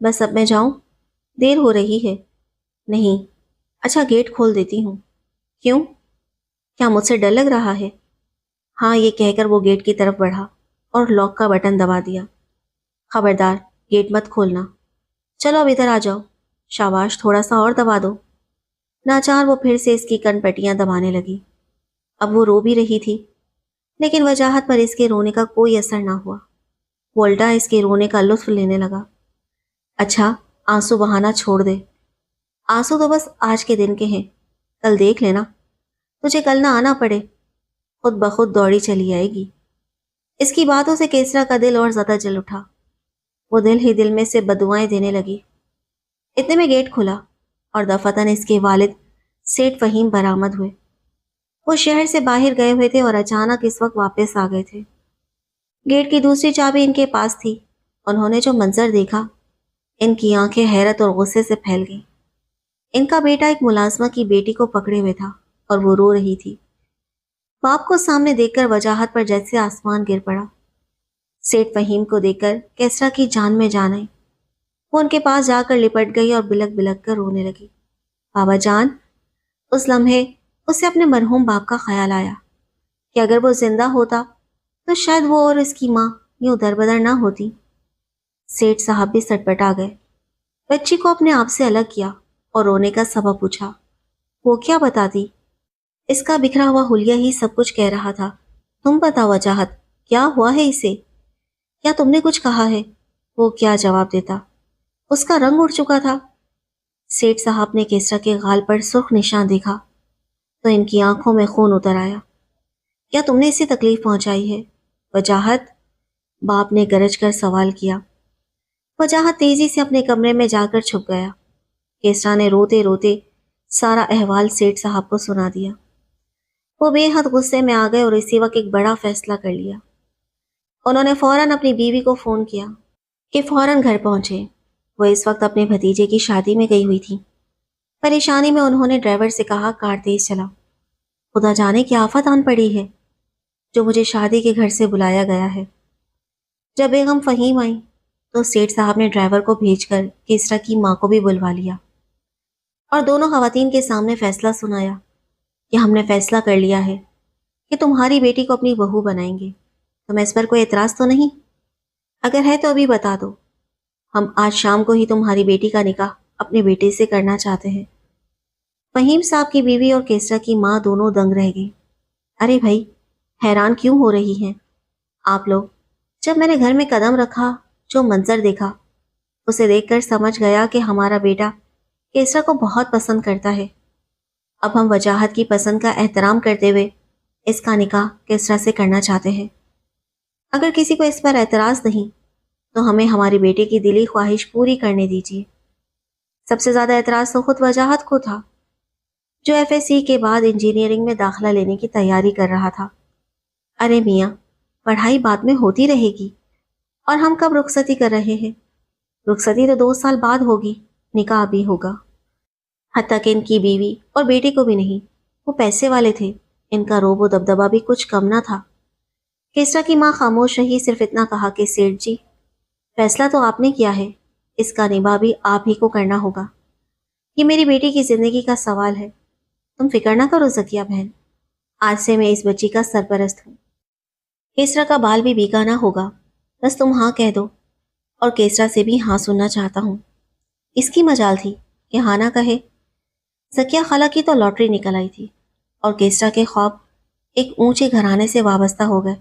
بس اب میں جاؤں؟ دیر ہو رہی ہے۔ نہیں۔ اچھا گیٹ کھول دیتی ہوں۔ کیوں؟ کیا مجھ سے ڈر لگ رہا ہے؟ ہاں، یہ کہہ کر وہ گیٹ کی طرف بڑھا اور لاک کا بٹن دبا دیا۔ خبردار، گیٹ مت کھولنا۔ چلو اب ادھر آ جاؤ۔ شاباش، تھوڑا سا اور دبا دو۔ ناچار وہ پھر سے اس کی کن پٹیاں دبانے لگی۔ اب وہ رو بھی رہی تھی، لیکن وجاہت پر اس کے رونے کا کوئی اثر نہ ہوا۔ وہ الٹا اس کے رونے کا لطف لینے لگا۔ اچھا، آنسو بہانا چھوڑ دے۔ آنسو تو بس آج کے دن کے ہیں، کل دیکھ لینا، تجھے کل نہ آنا پڑے، خود بخود دوڑی چلی آئے گی۔ اس کی باتوں سے کیسرا کا دل اور زیادہ جل اٹھا۔ وہ دل ہی دل میں سے بددعائیں دینے لگی۔ اتنے میں گیٹ کھلا اور دفتن اس کے والد سیٹھ فہیم برآمد ہوئے۔ وہ شہر سے باہر گئے ہوئے تھے اور اچانک اس وقت واپس آ گئے تھے۔ گیٹ کی دوسری چابی ان کے پاس تھی۔ انہوں نے جو منظر دیکھا، ان کی آنکھیں حیرت اور غصے سے پھیل گئیں۔ ان کا بیٹا ایک ملازمہ کی بیٹی کو پکڑے ہوئے تھا اور وہ رو رہی تھی۔ باپ کو سامنے دیکھ کر وجاہت پر جیسے آسمان گر پڑا۔ سیٹھ فہیم کو دیکھ کر کیسرا کی جان میں جان آئی۔ وہ ان کے پاس جا کر لپٹ گئی اور بلک بلک کر رونے لگی۔ بابا جان! اس لمحے اسے اپنے مرحوم باپ کا خیال آیا کہ اگر وہ زندہ ہوتا تو شاید وہ اور اس کی ماں یوں دربدر نہ ہوتی۔ سیٹھ صاحب بھی سٹپٹا گئے۔ بچی کو اپنے آپ سے الگ کیا اور رونے کا سبب پوچھا۔ وہ کیا بتاتی؟ اس کا بکھرا ہوا حلیہ ہی سب کچھ کہہ رہا تھا۔ تم بتاؤ وجاہت، کیا ہوا ہے اسے؟ کیا تم نے کچھ کہا ہے؟ وہ کیا جواب دیتا؟ اس کا رنگ اڑ چکا تھا۔ سیٹھ صاحب نے کیسرا کے غال پر سرخ نشان دیکھا تو ان کی آنکھوں میں خون اتر آیا۔ کیا تم نے اسے تکلیف پہنچائی ہے وجاہت؟ باپ نے گرج کر سوال کیا۔ وجاہت تیزی سے اپنے کمرے میں جا کر چھپ گیا۔ کیسرا نے روتے روتے سارا احوال سیٹھ صاحب کو سنا دیا۔ وہ بے حد غصے میں آ گئے اور اسی وقت ایک بڑا فیصلہ کر لیا۔ انہوں نے فوراً اپنی بیوی کو فون کیا کہ فوراً گھر پہنچے۔ وہ اس وقت اپنے بھتیجے کی شادی میں گئی ہوئی تھی۔ پریشانی میں انہوں نے ڈرائیور سے کہا کار تیز چلا، خدا جانے کی آفت آن پڑی ہے جو مجھے شادی کے گھر سے بلایا گیا ہے۔ جب بیگم فہیم آئی تو سیٹھ صاحب نے ڈرائیور کو بھیج کر کیسرا کی ماں کو بھی بلوا لیا اور دونوں خواتین کے سامنے فیصلہ سنایا کہ ہم نے فیصلہ کر لیا ہے کہ تمہاری بیٹی کو اپنی بہو بنائیں گے۔ تمہیں اس پر کوئی اعتراض تو نہیں؟ اگر ہے تو ابھی بتا دو، ہم آج شام کو ہی تمہاری بیٹی کا نکاح اپنے بیٹے سے کرنا چاہتے ہیں۔ فہیم صاحب کی بیوی اور کیسرا کی ماں دونوں دنگ رہ گئی۔ ارے بھائی، حیران کیوں ہو رہی ہیں آپ لوگ؟ جب میں نے گھر میں قدم رکھا، جو منظر دیکھا، اسے دیکھ کر سمجھ گیا کہ ہمارا بیٹا کیسرا کو بہت پسند کرتا ہے۔ اب ہم وجاہت کی پسند کا احترام کرتے ہوئے اس کا نکاح کیسرا سے کرنا چاہتے ہیں۔ اگر کسی کو اس پر اعتراض نہیں تو ہمیں ہماری بیٹے کی دلی خواہش پوری کرنے دیجیے۔ سب سے زیادہ اعتراض تو خود وجاہت کو تھا، جو ایف ایس سی کے بعد انجینئرنگ میں داخلہ لینے کی تیاری کر رہا تھا۔ ارے میاں، پڑھائی بعد میں ہوتی رہے گی، اور ہم کب رخصتی کر رہے ہیں؟ رخصتی تو 2 سال بعد ہوگی، نکاح بھی ہوگا۔ حتیٰ کہ ان کی بیوی اور بیٹے کو بھی نہیں، وہ پیسے والے تھے، ان کا روب و دبدبہ بھی کچھ کم نہ تھا۔ کیسرا کی ماں خاموش رہی، صرف اتنا کہا کہ سیٹھ جی، فیصلہ تو آپ نے کیا ہے، اس کا نبھا بھی آپ ہی کو کرنا ہوگا۔ یہ میری بیٹی کی زندگی کا سوال ہے، تم فکر نہ کرو زکیہ بہن، آج سے میں اس بچی کا سرپرست ہوں۔ کیسرا کا بال بھی بیگانہ ہوگا، بس تم ہاں کہہ دو، اور کیسرا سے بھی ہاں سننا چاہتا ہوں۔ اس کی مجال تھی کہ ہاں نہ کہے۔ زکیہ خالہ کی تو لاٹری نکل آئی تھی، اور کیسرا کے خواب ایک اونچے گھرانے سے وابستہ ہو گئے۔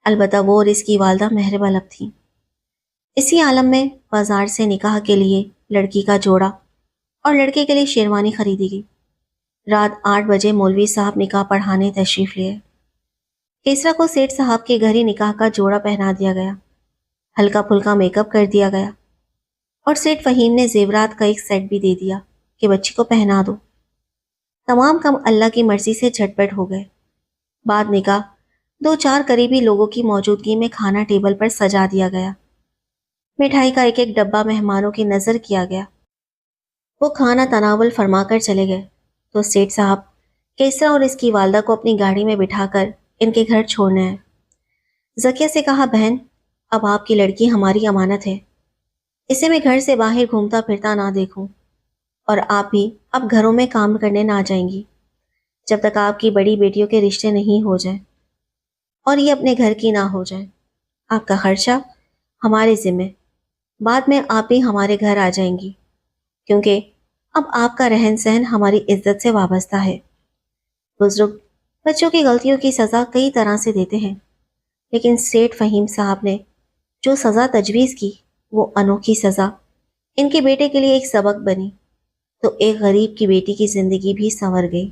البتہ وہ اور اس کی والدہ مہر بلب تھیں۔ اسی عالم میں بازار سے نکاح کے لیے لڑکی کا جوڑا اور لڑکے کے لیے شیروانی خریدی گئی۔ رات 8 بجے مولوی صاحب نکاح پڑھانے تشریف لیے۔ کیسرا کو سیٹھ صاحب کے گھر ہی نکاح کا جوڑا پہنا دیا گیا، ہلکا پھلکا میک اپ کر دیا گیا، اور سیٹھ فہیم نے زیورات کا ایک سیٹ بھی دے دیا کہ بچی کو پہنا دو۔ تمام کام اللہ کی مرضی سے جھٹپٹ ہو گئے۔ بعد نکاح 2-4 قریبی لوگوں کی موجودگی میں کھانا ٹیبل پر سجا دیا گیا۔ مٹھائی کا ایک ایک ڈبہ مہمانوں کی نظر کیا گیا۔ وہ کھانا تناول فرما کر چلے گئے تو سیٹھ صاحب کیسرا اور اس کی والدہ کو اپنی گاڑی میں بٹھا کر ان کے گھر چھوڑنے آئے۔ زکیہ سے کہا، بہن، اب آپ کی لڑکی ہماری امانت ہے، اسے میں گھر سے باہر گھومتا پھرتا نہ دیکھوں، اور آپ بھی اب گھروں میں کام کرنے نہ جائیں گی جب تک آپ کی بڑی بیٹیوں کے رشتے نہیں ہو جائیں اور یہ اپنے گھر کی نہ ہو جائے۔ آپ کا خرچہ ہمارے ذمہ، بعد میں آپ بھی ہمارے گھر آ جائیں گی، کیونکہ اب آپ کا رہن سہن ہماری عزت سے وابستہ ہے۔ بزرگ بچوں کی غلطیوں کی سزا کئی طرح سے دیتے ہیں، لیکن سیٹھ فہیم صاحب نے جو سزا تجویز کی وہ انوکھی سزا ان کے بیٹے کے لیے ایک سبق بنی، تو ایک غریب کی بیٹی کی زندگی بھی سنور گئی۔